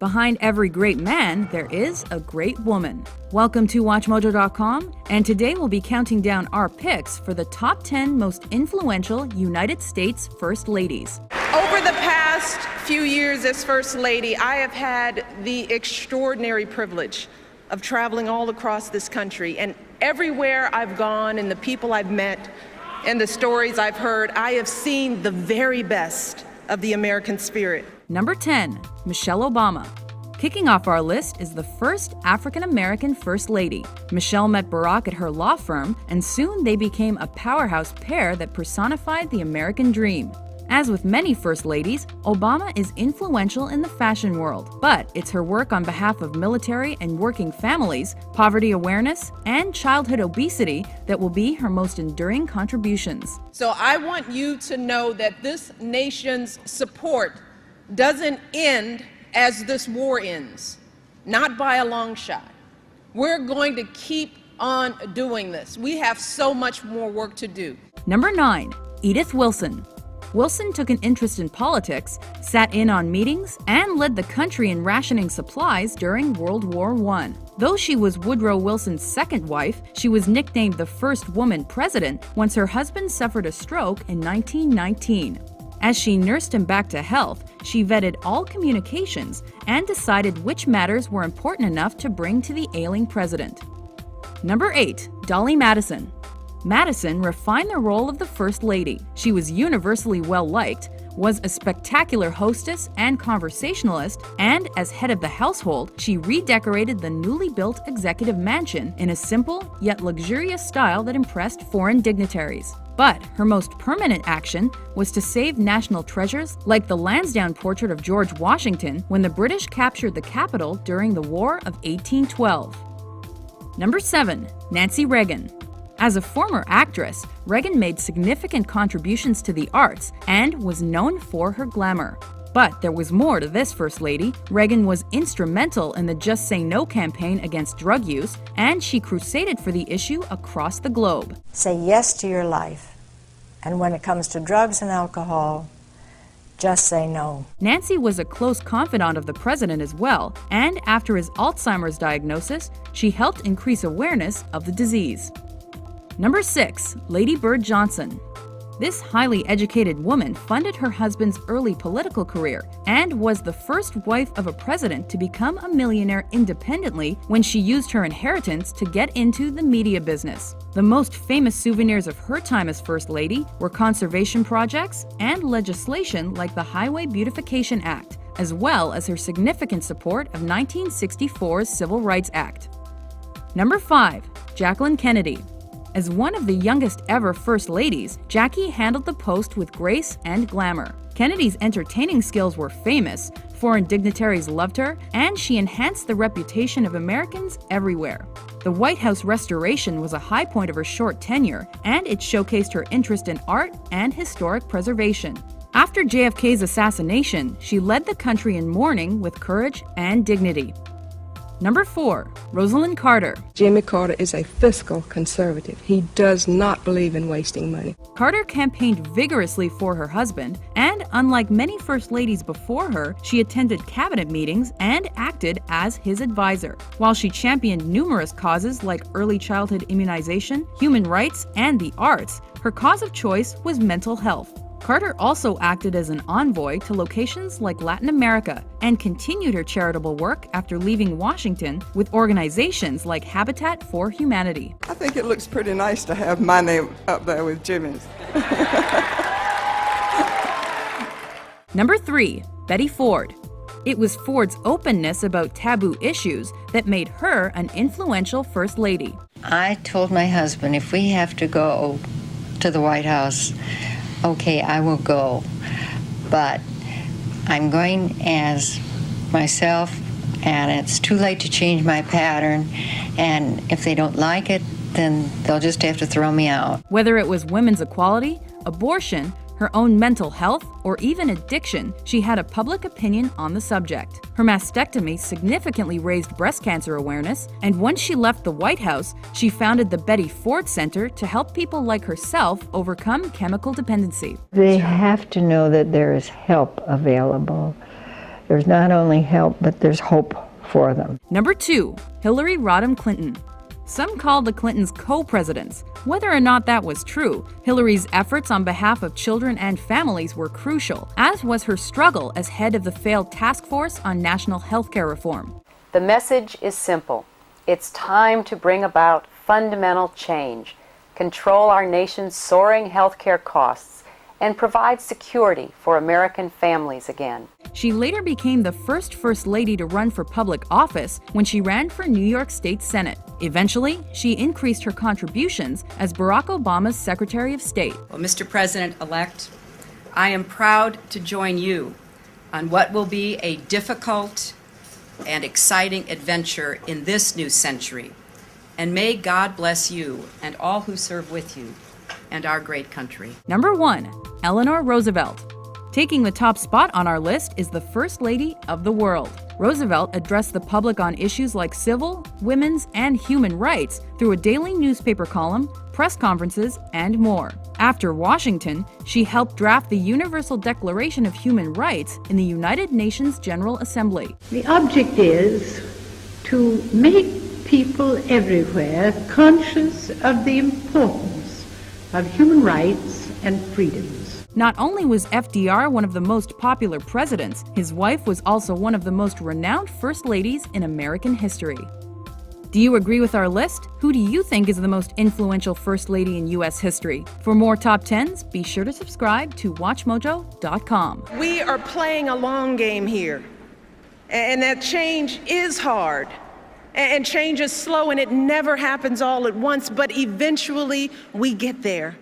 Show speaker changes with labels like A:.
A: Behind every great man, there is a great woman. Welcome to WatchMojo.com, and today we'll be counting down our picks for the top 10 most influential United States First Ladies.
B: Over the past few years as First Lady, I have had the extraordinary privilege of traveling all across this country, and everywhere I've gone and the people I've met and the stories I've heard, I have seen the very best of the American spirit.
A: Number 10, Michelle Obama. Kicking off our list is the first African-American First Lady. Michelle met Barack at her law firm, and soon they became a powerhouse pair that personified the American dream. As with many First Ladies, Obama is influential in the fashion world, but it's her work on behalf of military and working families, poverty awareness, and childhood obesity that will be her most enduring contributions.
B: So I want you to know that this nation's support doesn't end as this war ends, not by a long shot. We're going to keep on doing this. We have so much more work to do.
A: Number 9, Edith Wilson. Wilson took an interest in politics, sat in on meetings, and led the country in rationing supplies during World War I. Though she was Woodrow Wilson's second wife, she was nicknamed the first woman president once her husband suffered a stroke in 1919. As she nursed him back to health, she vetted all communications and decided which matters were important enough to bring to the ailing president. Number 8, Dolly Madison. Madison refined the role of the First Lady. She was universally well-liked, was a spectacular hostess and conversationalist, and as head of the household, she redecorated the newly built executive mansion in a simple yet luxurious style that impressed foreign dignitaries. But her most permanent action was to save national treasures like the Lansdowne portrait of George Washington when the British captured the capital during the War of 1812. Number 7, Nancy Reagan. As a former actress, Reagan made significant contributions to the arts and was known for her glamour. But there was more to this First Lady. Reagan was instrumental in the Just Say No campaign against drug use, and she crusaded for the issue across the globe.
C: Say yes to your life, and when it comes to drugs and alcohol, just say no.
A: Nancy was a close confidant of the president as well, and after his Alzheimer's diagnosis, she helped increase awareness of the disease. Number 6, Lady Bird Johnson. This highly educated woman funded her husband's early political career and was the first wife of a president to become a millionaire independently when she used her inheritance to get into the media business. The most famous souvenirs of her time as First Lady were conservation projects and legislation like the Highway Beautification Act, as well as her significant support of 1964's Civil Rights Act. Number 5, Jacqueline Kennedy. As one of the youngest ever First Ladies, Jackie handled the post with grace and glamour. Kennedy's entertaining skills were famous, foreign dignitaries loved her, and she enhanced the reputation of Americans everywhere. The White House restoration was a high point of her short tenure, and it showcased her interest in art and historic preservation. After JFK's assassination, she led the country in mourning with courage and dignity. Number 4, Rosalynn Carter.
D: Jimmy Carter is a fiscal conservative. He does not believe in wasting money.
A: Carter campaigned vigorously for her husband, and unlike many First Ladies before her, she attended cabinet meetings and acted as his advisor. While she championed numerous causes like early childhood immunization, human rights, and the arts, her cause of choice was mental health. Carter also acted as an envoy to locations like Latin America and continued her charitable work after leaving Washington with organizations like Habitat for Humanity.
E: I think it looks pretty nice to have my name up there with Jimmy's.
A: Number 3, Betty Ford. It was Ford's openness about taboo issues that made her an influential First Lady.
F: I told my husband, if we have to go to the White House, okay, I will go, but I'm going as myself, and it's too late to change my pattern, and if they don't like it, then they'll just have to throw me out.
A: Whether it was women's equality, abortion, her own mental health, or even addiction, she had a public opinion on the subject. Her mastectomy significantly raised breast cancer awareness, and once she left the White House, she founded the Betty Ford Center to help people like herself overcome chemical dependency.
G: They have to know that there is help available.
F: there's not only help, but there's hope for them.
A: Number 2, Hillary Rodham Clinton. Some called the Clintons co-presidents. Whether or not that was true, Hillary's efforts on behalf of children and families were crucial, as was her struggle as head of the failed task force on national health care reform.
G: The message is simple. It's time to bring about fundamental change, control our nation's soaring health care costs, and provide security for American families again.
A: She later became the first Lady to run for public office when she ran for New York State Senate. Eventually, she increased her contributions as Barack Obama's Secretary of State.
H: Well, Mr. President-elect, I am proud to join you on what will be a difficult and exciting adventure in this new century. And may God bless you and all who serve with you and our great country.
A: Number 1, Eleanor Roosevelt. Taking the top spot on our list is the First Lady of the world. Roosevelt addressed the public on issues like civil, women's, and human rights through a daily newspaper column, press conferences, and more. After Washington, she helped draft the Universal Declaration of Human Rights in the United Nations General Assembly.
I: The object is to make people everywhere conscious of the importance of human rights and freedoms.
A: Not only was FDR one of the most popular presidents, his wife was also one of the most renowned first ladies in American history. Do you agree with our list? Who do you think is the most influential first lady in U.S. history? For more top 10s, be sure to subscribe to WatchMojo.com.
B: We are playing a long game here, and that change is hard. And change is slow, and it never happens all at once, but eventually we get there.